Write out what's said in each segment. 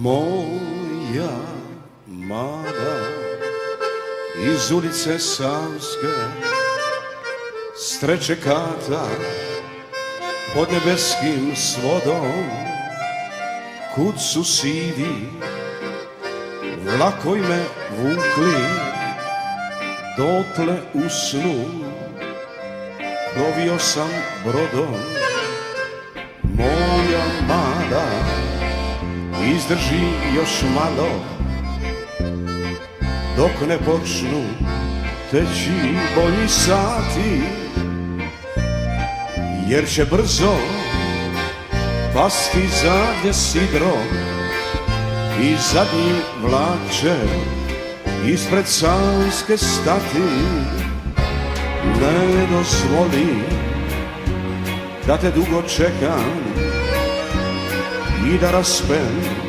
Moja mlada iz ulice Savske, s trećeg kata pod nebeskim svodom, kud su sivi vlakovi me vukli, dotle u snu plovio sam brodom. Moja mlada izdrži još malo, dok ne počnu teći bolji sati, jer će brzo pasti zadnje sidro i zadnji vlak ispred Savske stati. Ne dozvoli da te dugo čekam i da raspem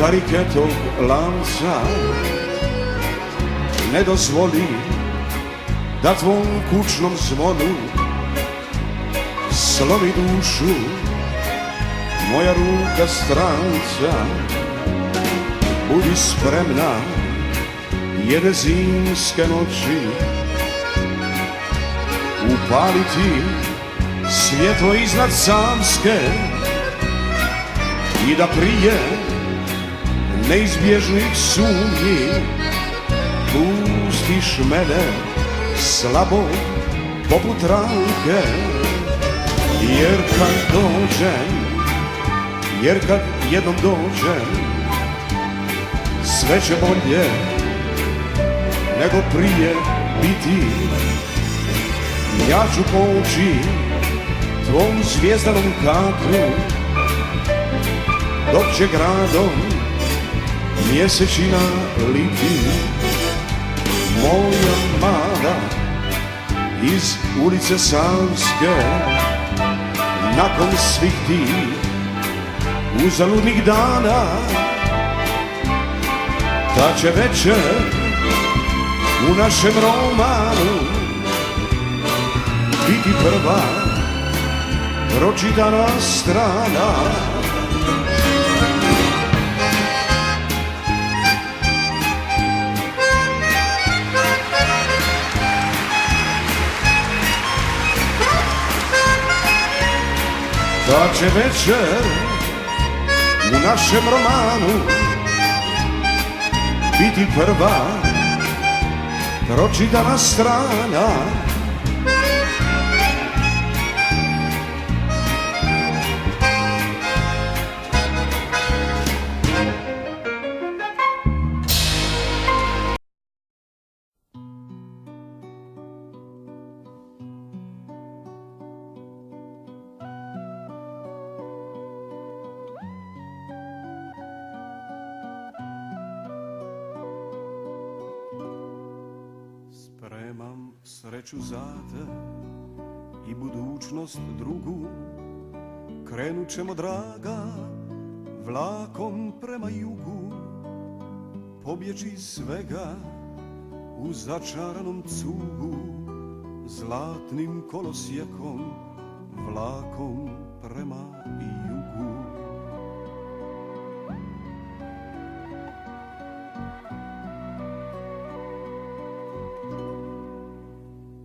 karike tog lanca. Ne dozvoli da tvom kućnom zvonu slomi dušu moja ruka stranca. Budi spremna jedne zimske noći upaliti svjetlo iznad Savske i da prije neizbježnih sumnji pustiš mene slabo poput ranke. Jer kad dođem, jer kad jednom dođem, sve će bolje nego prije biti. Ja ću poći tvom zvijezdanom kaklu, dok će gradom mjesečina liti. Moja mlada iz ulice Savske, nakon svih tih uzaludnih dana, ta će večer u našem romanu biti prva pročitana strana. Ta će večer u našem romanu biti prva pročitana strana. Spremam sreću za te i budućnost drugu. Krenut ćemo, draga, vlakom prema jugu. Pobjeći svega u začaranom cugu, zlatnim kolosijekom, vlakom prema jugu.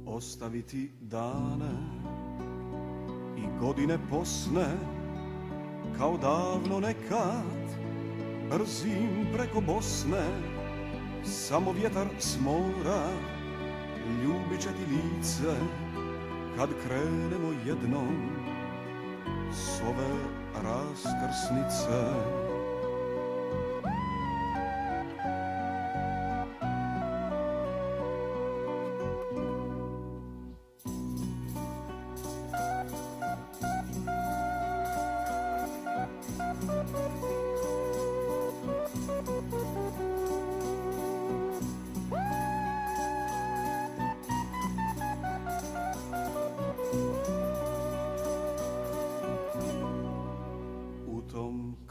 Ostaviti dane i godine posne, kao davno nekad, brzim preko Bosne. Samo vjetar s mora ljubit će ti lice, kad krenemo jednom s ove raskrsnice.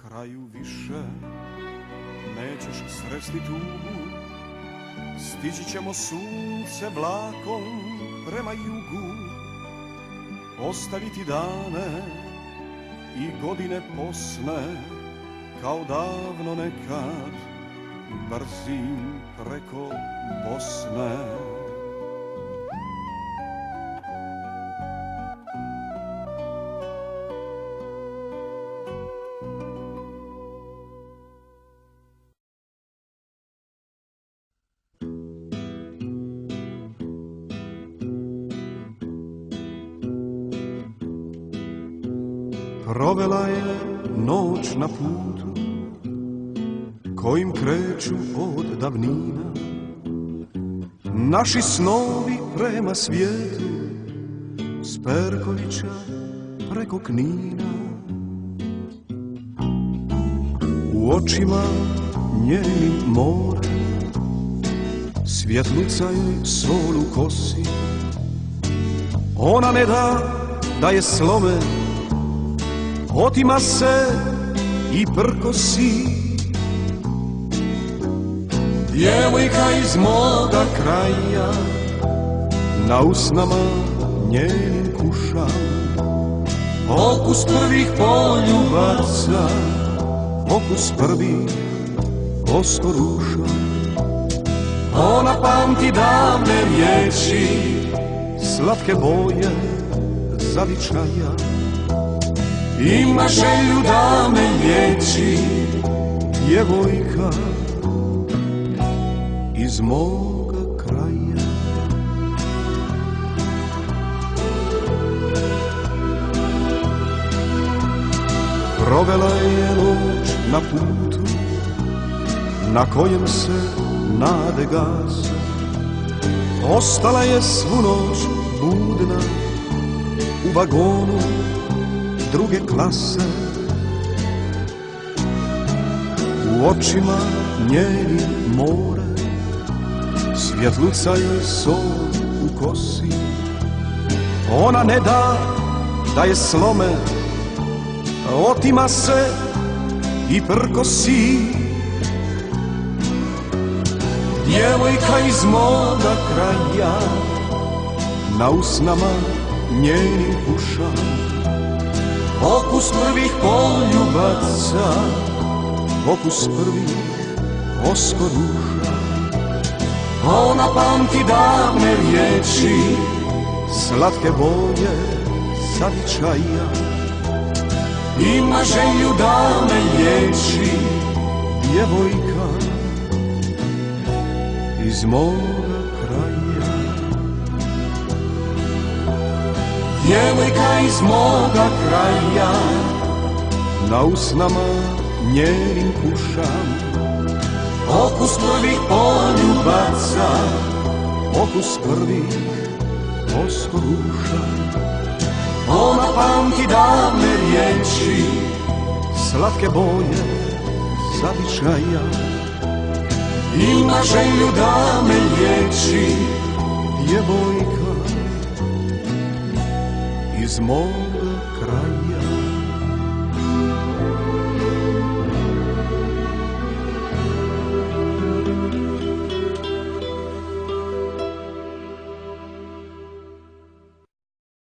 Kraju više nećeš sresti tugu, stići ćemo sunce vlakom prema jugu. Ostaviti dane i godine posne, kao davno nekad, brzim preko Bosne. Provela je noć na putu kojim kreću od davnina naši snovi prema svijetu, s Perkovića preko Knina. U očima njenim more, svjetluca joj sol u kosi. Ona ne da je slome, otima se i prkosi. Djevojka iz moga kraja, na usnama njenim kuša okus prvih poljubaca, okus prvih oskoruša. Ona pamti davne riječi, slatke boje zavičaja. Ima želju da me liječi, djevojka iz moga kraja. Provela je noć na putu na kojem se nade gase. Ostala je svu noć budna u vagonu druge klase. U očima njenim more, svjetluca joj sol u kosi. Ona ne da je slome, otima se i prkosi. Djevojka iz moga kraja, na usnama njenim puša okus prvih poljubaca, okus prvih oskoruša. Ona pamti davne riječi, slatke boje zavičaja. Ima želju da me liječi, djevojka iz moga kraja. Djevojka iz moga kraja, na usnama njenim pušam okus prvih poljubaca, okus prvih oskoruša. Ona pamti davne riječi, slatke boje zavičaja. Ima želju da me liječi, djevojka iz moga kraja.